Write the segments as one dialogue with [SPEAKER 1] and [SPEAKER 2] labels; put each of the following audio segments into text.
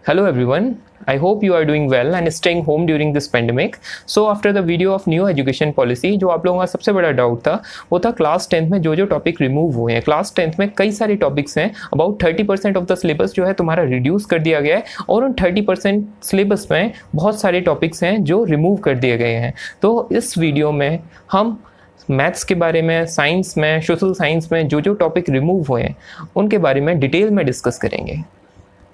[SPEAKER 1] Hello everyone, I hope you are doing well and staying home during this pandemic. So after the video of new education policy, जो आप लोगों का सबसे बड़ा doubt था वो था क्लास 10th में जो टॉपिक रिमूव हुए हैं। क्लास 10th में कई सारे टॉपिक्स हैं, अबाउट 30% ऑफ द सिलेबस जो है तुम्हारा रिड्यूस कर दिया गया है और उन 30% सिलेबस में बहुत सारे टॉपिक्स हैं जो रिमूव कर दिए गए हैं। तो इस वीडियो में हम मैथ्स के बारे में, साइंस में, सोशल साइंस में जो टॉपिक रिमूव हुए हैं उनके बारे में डिटेल में डिस्कस करेंगे।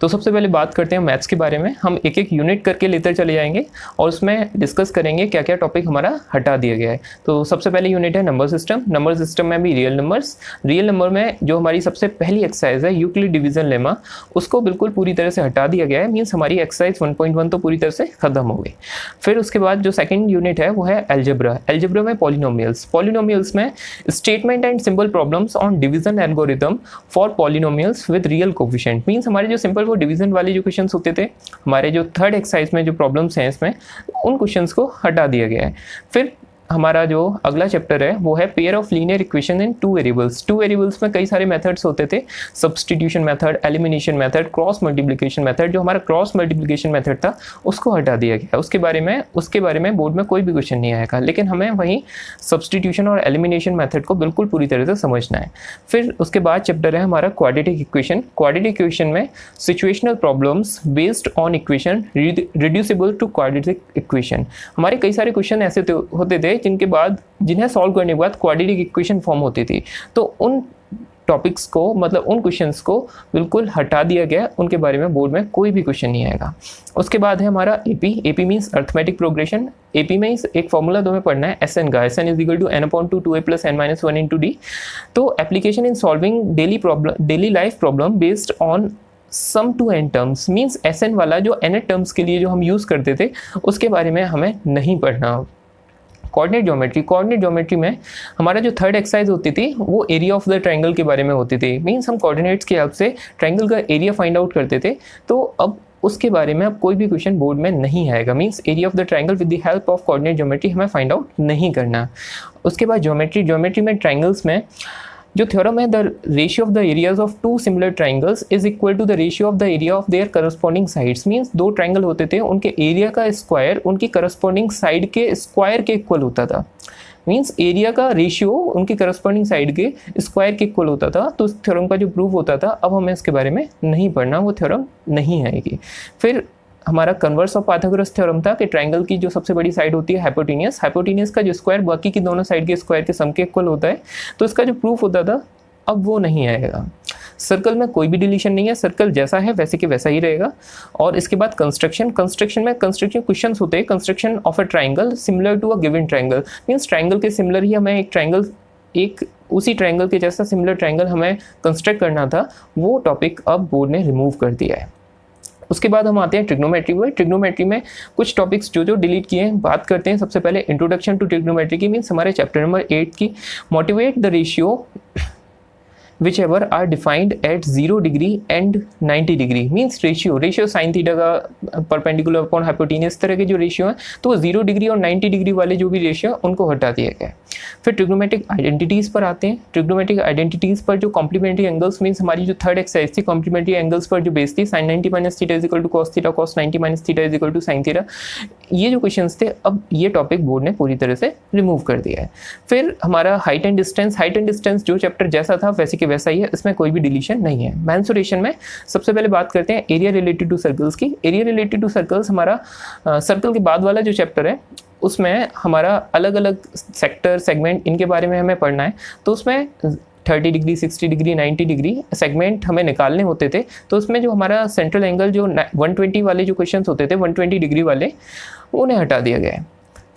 [SPEAKER 1] तो सबसे पहले बात करते हैं मैथ्स के बारे में। हम एक एक यूनिट करके लेते चले जाएंगे और उसमें डिस्कस करेंगे क्या क्या टॉपिक हमारा हटा दिया गया है। तो सबसे पहले यूनिट है नंबर सिस्टम। नंबर सिस्टम में भी रियल नंबर्स। रियल नंबर में जो हमारी सबसे पहली एक्सरसाइज है यूक्लिड डिवीजन लेमा, उसको बिल्कुल पूरी तरह से हटा दिया गया है। मीन्स हमारी एक्सरसाइज 1.1 तो पूरी तरह से खत्म हो गई। फिर उसके बाद जो सेकेंड यूनिट है वो है एल्जेब्रा। एल्जेब्रा में पॉलिनोमियल्स। पॉलिनोमियल्स में statement and simple problems on division algorithm for polynomials with real coefficient. Means हमारे जो सिंपल डिवीजन वाले जो क्वेश्चंस होते थे, हमारे जो थर्ड एक्सरसाइज में जो प्रॉब्लम्स हैं इसमें, उन क्वेश्चंस को हटा दिया गया है। फिर हमारा जो अगला चैप्टर है वो है pair of linear equation in two variables. Two variables में कई सारे मेथड्स होते थे, substitution method, elimination method, cross multiplication method. जो हमारा क्रॉस मल्टीप्लिकेशन मेथड था उसको हटा दिया गया। उसके बारे में बोर्ड में कोई भी क्वेश्चन नहीं आएगा, लेकिन हमें वहीं सब्स्टिट्यूशन और एलिमिनेशन मेथड को बिल्कुल पूरी तरह से समझना है। फिर उसके बाद चैप्टर है हमारा क्वाड्रेटिक इक्वेशन। क्वाड्रेटिक इक्वेशन में situational problems based on equation reducible to quadratic equation. हमारे कई सारे क्वेश्चन ऐसे होते थे जिनके बाद जिन्हें सॉल्व करने के बाद क्वाड्रेटिक इक्वेशन फॉर्म होती थी। तो उन टॉपिक्स को, मतलब उन क्वेश्चंस को बिल्कुल हटा दिया गया। उनके बारे में बोर्ड में कोई भी क्वेश्चन नहीं आएगा। उसके बाद है हमारा AP. AP means arithmetic progression. AP में एक फॉर्मूला तुम्हें पढ़ना है एस एन का। S N is equal to N upon two 2a plus n minus 1 into D. तो application in solving daily life problem based on sum to N terms. Means S N वाला जो N terms के लिए जो हम use करते थे उसके बारे में हमें नहीं पढ़ना। कोऑर्डिनेट ज्योमेट्री में हमारा जो थर्ड एक्सरसाइज होती थी वो एरिया ऑफ द ट्रायंगल के बारे में होती थी। मीन्स हम कोऑर्डिनेट्स की हेल्प से ट्रायंगल का एरिया फाइंड आउट करते थे। तो अब उसके बारे में अब कोई भी क्वेश्चन बोर्ड में नहीं आएगा। Means area of the triangle with the help of coordinate geometry हमें फाइंड आउट नहीं करना। उसके बाद ज्योमेट्री में ट्रायंगल्स में जो थ्योरम है, the ratio of the areas of two similar triangles is equal to the ratio of the area of their corresponding sides. Means दो ट्राइंगल होते थे, उनके एरिया का स्क्वायर उनकी करस्पॉन्डिंग साइड के स्क्वायर के इक्वल होता था। मीन्स एरिया का रेशियो उनकी करस्पॉन्डिंग साइड के स्क्वायर के इक्वल होता था। तो उस थ्योरम का जो प्रूफ होता था, अब हमें इसके बारे में नहीं पढ़ना, वो थ्योरम नहीं आएगी। फिर हमारा कन्वर्स ऑफ पाइथागोरस थ्योरम था कि ट्रायंगल की जो सबसे बड़ी साइड होती है हाइपोटेन्यूस का जो स्क्वायर बाकी की दोनों साइड के स्क्वायर के सम के इक्वल होता है। तो इसका जो प्रूफ होता था अब वो नहीं आएगा। सर्कल में कोई भी डिलीशन नहीं है, सर्कल जैसा है वैसे के वैसा ही रहेगा। और इसके बाद कंस्ट्रक्शन में क्वेश्चंस होते हैं। Construction of a triangle similar to a given triangle. Means triangle के सिमिलर ही हमें एक उसी ट्रायंगल के जैसा सिमिलर ट्रायंगल हमें कंस्ट्रक्ट करना था। वो टॉपिक अब बोर्ड ने रिमूव कर दिया है। उसके बाद हम आते हैं ट्रिग्नोमेट्री में। ट्रिग्नोमेट्री में कुछ टॉपिक्स जो डिलीट किए हैं बात करते हैं। सबसे पहले इंट्रोडक्शन टू ट्रिग्नोमेट्री की। मीन्स हमारे चैप्टर नंबर 8 की motivate the ratio whichever are defined at 0 degree and 90 degree. Means ratio sine theta का परपेंडिकुलर अपॉन हाइपोटेन्यूस तरह के जो रेशियो है, तो 0 डिग्री और 90 डिग्री वाले जो भी रेशियो है उनको हटा दिया गया है। फिर ट्रिग्नोमेट्रिक आइडेंटिटीज़ पर आते हैं। ट्रिग्नोमेट्रिक आइडेंटिटीज़ पर जो कॉम्प्लीमेंट्री एंगल्स, मीन्स हमारी जो थर्ड एक्सरसाइज थी कॉम्प्लीमेंट्री एंगल्स पर जो बेस थी, sine 90 minus theta is equal to cos theta, cos 90 minus theta is equal to sine theta. ये जो क्वेश्चंस थे अब ये टॉपिक बोर्ड ने पूरी तरह से रिमूव कर दिया है। फिर हमारा हाइट एंड डिस्टेंस जो चैप्टर जैसा था वैसे के वैसा ही है, इसमें कोई भी डिलीशन नहीं है। मेंसुरेशन में सबसे पहले बात करते हैं एरिया रिलेटेड टू सर्कल्स की। एरिया रिलेटेड टू सर्कल्स हमारा सर्कल के बाद वाला जो चैप्टर है उसमें हमारा अलग अलग सेक्टर सेगमेंट इनके बारे में हमें पढ़ना है। तो उसमें 30 डिग्री, 60 डिग्री, 90 डिग्री सेगमेंट हमें निकालने होते थे। तो उसमें जो हमारा सेंट्रल एंगल जो 120 वाले जो क्वेश्चंस होते थे 120 डिग्री वाले, उन्हें हटा दिया गया है।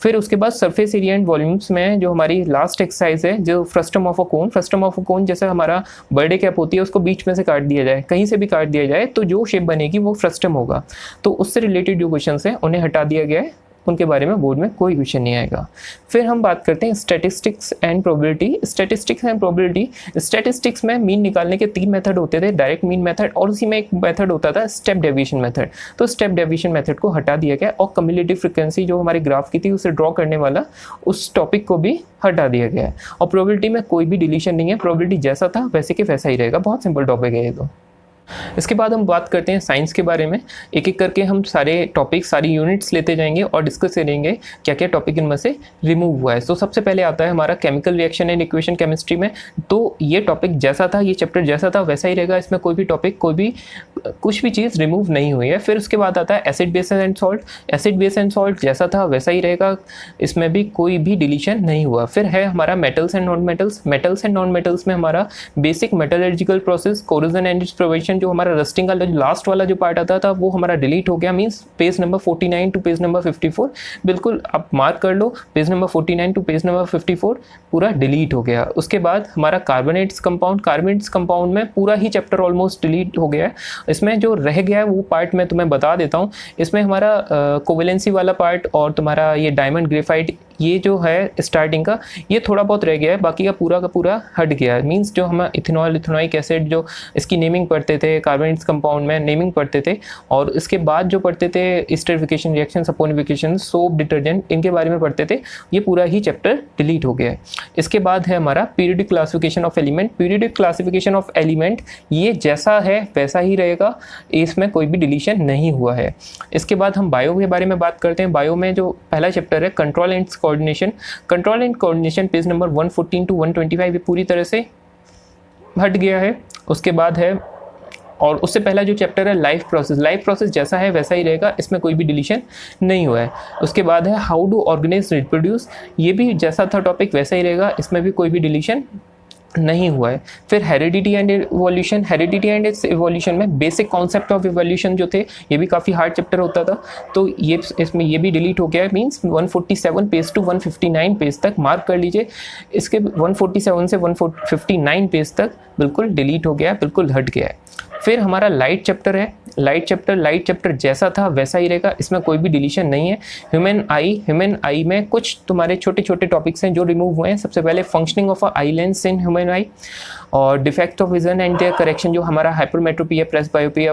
[SPEAKER 1] फिर उसके बाद सरफेस एरिया एंड वॉल्यूम्स में जो हमारी लास्ट एक्सरसाइज है, जो फ्रस्टम ऑफ अ कोन जैसे हमारा बर्थडे कैप होती है उसको बीच में से काट दिया जाए, कहीं से भी काट दिया जाए तो जो शेप बनेगी वो फ्रस्टम होगा। तो उससे रिलेटेड जो क्वेश्चंस हैं उन्हें हटा दिया गया है। उनके बारे में बोर्ड में कोई क्वेश्चन नहीं आएगा। फिर हम बात करते हैं स्टैटिस्टिक्स एंड प्रोबेबिलिटी। स्टैटिस्टिक्स में मीन निकालने के 3 मेथड होते थे, डायरेक्ट मीन मेथड, और उसी में एक मेथड होता था स्टेप डेविएशन मेथड। तो स्टेप डेविएशन मेथड को हटा दिया गया और कम्युलेटिव फ्रीक्वेंसी जो हमारे ग्राफ की थी उसे ड्रॉ करने वाला उस टॉपिक को भी हटा दिया गया है। और प्रोबेबिलिटी में कोई भी डिलीशन नहीं है, प्रोबेबिलिटी जैसा था वैसे के वैसा ही रहेगा। बहुत सिंपल टॉपिक है ये तो। इसके बाद हम बात करते हैं साइंस के बारे में। एक एक करके हम सारे टॉपिक, सारी यूनिट्स लेते जाएंगे और डिस्कस करेंगे क्या क्या टॉपिक इनमें से रिमूव हुआ है। तो सबसे पहले आता है हमारा chemical reaction and equation chemistry में। तो ये टॉपिक जैसा था, ये चैप्टर जैसा था वैसा ही रहेगा, इसमें कोई भी टॉपिक, कोई भी कुछ भी चीज़ रिमूव नहीं हुई है। फिर उसके बाद आता है acid base and salt. Acid base and salt जैसा था वैसा ही रहेगा, इसमें भी कोई भी डिलीशन नहीं हुआ। फिर है हमारा metals and non metals. Metals and non metals में हमारा basic metallurgical process, corrosion and it's prevention, जो हमारा रस्टिंग का लास्ट वाला जो पार्ट आता था वो हमारा डिलीट हो गया। Means page number 49 to page number 54, बिल्कुल आप मार्क कर लो, page number 49 to page number 54 पूरा डिलीट हो गया। उसके बाद हमारा कार्बोनेट्स कंपाउंड। कार्बोनेट्स कंपाउंड में पूरा ही चैप्टर ऑलमोस्ट डिलीट हो गया है। इसमें जो रह गया है वो पार्ट मैं तुम्हें बता देता हूँ। इसमें हमारा कोवेलेंसी वाला पार्ट और तुम्हारा ये डायमंड ग्रेफाइट, ये जो है स्टार्टिंग का, ये थोड़ा बहुत रह गया है, बाकी का पूरा हट गया है। मींस जो हम इथेनॉल, इथेनॉइक एसिड, जो इसकी नेमिंग पढ़ते थे कार्बोनेट्स कंपाउंड में, नेमिंग पढ़ते थे, और इसके बाद जो पढ़ते थे esterification reaction, saponification, soap, detergent, इनके बारे में पढ़ते थे, ये पूरा ही चैप्टर डिलीट हो गया है। इसके बाद है हमारा periodic classification of element. Periodic classification of element ये जैसा है वैसा ही रहेगा, इसमें कोई भी डिलीशन नहीं हुआ है। इसके बाद हम बायो के बारे में बात करते हैं। बायो में जो पहला चैप्टर है control and coordination. Control and coordination page number 114 to 125 ये पूरी तरह से हट गया है। उसके बाद है, और उससे पहला जो चैप्टर है लाइफ प्रोसेस। लाइफ प्रोसेस जैसा है वैसा ही रहेगा, इसमें कोई भी डिलीशन नहीं हुआ है। उसके बाद है हाउ डू ऑर्गेनाइज रिप्रोड्यूस। ये भी जैसा था टॉपिक वैसा ही रहेगा, इसमें भी कोई भी डिलीशन नहीं हुआ है। फिर heredity and evolution. Heredity and it's evolution में बेसिक कॉन्सेप्ट ऑफ इवोल्यूशन जो थे, ये भी काफ़ी हार्ड चैप्टर होता था, तो ये इसमें ये भी डिलीट हो गया है। मींस 147 पेज टू 159 पेज तक मार्क कर लीजिए। इसके 147 से 159 पेज तक बिल्कुल डिलीट हो गया है, बिल्कुल हट गया है। फिर हमारा लाइट चैप्टर है। लाइट चैप्टर जैसा था वैसा ही रहेगा, इसमें कोई भी डिलीशन नहीं है। ह्यूमन आई में कुछ तुम्हारे छोटे छोटे टॉपिक्स हैं जो रिमूव हुए हैं। सबसे पहले functioning of eye lens in human eye, और defect of vision and their correction, जो हमारा हाइपरमेट्रोपिया, प्रेसबायोपिया,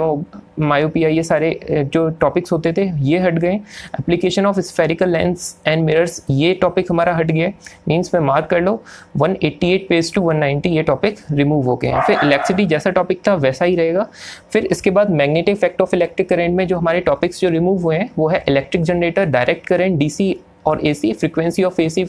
[SPEAKER 1] मायोपिया, ये सारे जो टॉपिक्स होते थे ये हट गए। Application of spherical lens and mirrors, ये टॉपिक हमारा हट गया। मीन्स में मार्क कर लो 188 पेज टू 190 ये टॉपिक रिमूव हो गए हैं। फिर इलेक्ट्रिसिटी जैसा टॉपिक था वैसा ही रहेगा। फिर इसके बाद magnetic effect of electric current में जो हमारे टॉपिक्स जो रिमूव हुए हैं वो है electric generator, direct current, DC और AC, frequency of AC,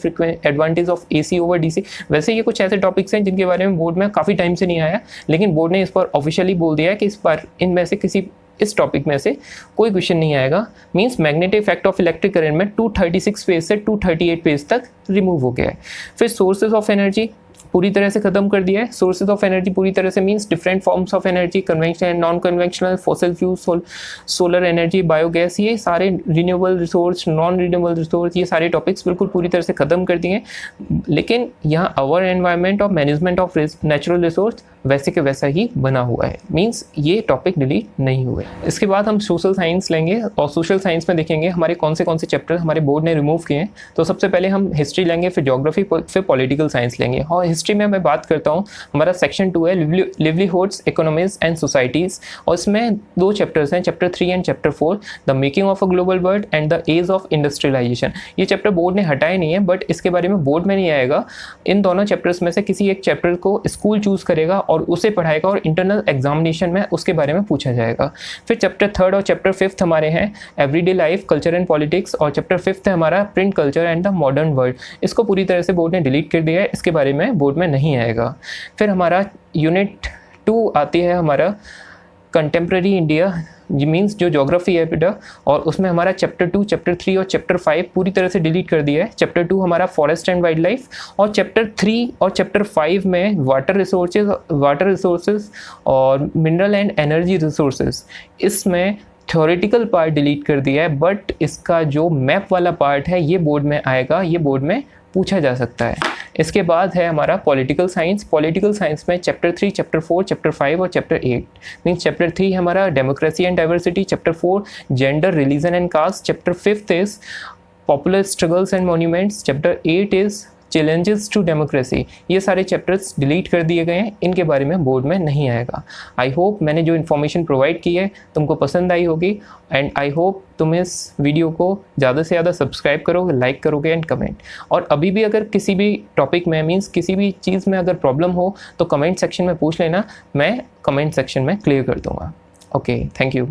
[SPEAKER 1] advantage of AC over DC. वैसे ये कुछ ऐसे टॉपिक्स हैं जिनके बारे में बोर्ड में काफ़ी टाइम से नहीं आया, लेकिन बोर्ड ने इस पर ऑफिशियली बोल दिया है कि इस बार इनमें से किसी इस टॉपिक में से कोई क्वेश्चन नहीं आएगा। Means magnetic effect of electric current में 236 पेज से 238 पेज तक रिमूव हो गया है। फिर सोर्सेज ऑफ एनर्जी पूरी तरह से खत्म कर दिया है। सोर्सेज ऑफ एनर्जी पूरी तरह से means different forms of energy, conventional and non conventional, fossil fuel, solar energy, biogas, ये सारे renewable resource, non renewable resource, ये सारे टॉपिक्स बिल्कुल पूरी तरह से खत्म कर दिए। लेकिन यहाँ अवर एनवायरनमेंट और मैनेजमेंट ऑफ नेचुरल रिसोर्स वैसे के वैसा ही बना हुआ है। मींस ये टॉपिक डिलीट नहीं हुए। इसके बाद हम सोशल साइंस लेंगे, और सोशल साइंस में देखेंगे हमारे कौन से चैप्टर हमारे बोर्ड ने रिमूव किए हैं। तो सबसे पहले हम हिस्ट्री लेंगे, फिर ज्योग्राफी, फिर पॉलिटिकल साइंस लेंगे। और हिस्ट्री में मैं बात करता हूँ, हमारा सेक्शन 2 है लिवलीहुड्स, इकोनॉमीज एंड सोसाइटीज़, और इसमें 2 चैप्टर्स हैं, chapter 3 and chapter 4, the making of a global world and the age of industrialization. ये चैप्टर बोर्ड ने हटाए नहीं है, बट इसके बारे में बोर्ड में नहीं आएगा। इन दोनों चैप्टर्स में से किसी एक चैप्टर को स्कूल चूज़ करेगा और उसे पढ़ाएगा, और इंटरनल एग्जामिनेशन में उसके बारे में पूछा जाएगा। फिर चैप्टर 3 और चैप्टर 5 हमारे हैं everyday life, culture and politics, और चैप्टर 5 है हमारा print culture and the modern world. इसको पूरी तरह से बोर्ड ने डिलीट कर दिया है, इसके बारे में बोर्ड में नहीं आएगा। फिर हमारा यूनिट 2 आती है हमारा कंटेम्प्रेरी इंडिया, मीन्स जो ज्योग्राफी है बेटा, और उसमें हमारा चैप्टर 2, चैप्टर 3 और चैप्टर 5 पूरी तरह से डिलीट कर दिया है। चैप्टर 2 हमारा फॉरेस्ट एंड वाइल्ड लाइफ, और चैप्टर 3 और चैप्टर 5 में वाटर रिसोर्सेज और मिनरल एंड एनर्जी रिसोर्सेज, इसमें थ्योरेटिकल पार्ट डिलीट कर दिया है, बट इसका जो मैप वाला पार्ट है ये बोर्ड में आएगा, ये बोर्ड में पूछा जा सकता है। इसके बाद है हमारा पॉलिटिकल साइंस। पॉलिटिकल साइंस में चैप्टर 3, चैप्टर 4, चैप्टर 5 और चैप्टर 8। मीन्स चैप्टर 3 हमारा democracy and diversity, chapter 4 gender, religion and caste, chapter 5 is popular struggles and monuments, chapter 8 is challenges to democracy, ये सारे चैप्टर्स डिलीट कर दिए गए हैं, इनके बारे में बोर्ड में नहीं आएगा। आई होप मैंने जो इन्फॉर्मेशन प्रोवाइड की है तुमको पसंद आई होगी, एंड आई होप तुम इस वीडियो को ज़्यादा से ज़्यादा सब्सक्राइब करोगे, लाइक करोगे एंड कमेंट। और अभी भी अगर किसी भी टॉपिक में मीन्स किसी भी चीज़ में अगर प्रॉब्लम हो तो कमेंट सेक्शन में पूछ लेना, मैं कमेंट सेक्शन में क्लियर कर दूँगा। Okay, thank you.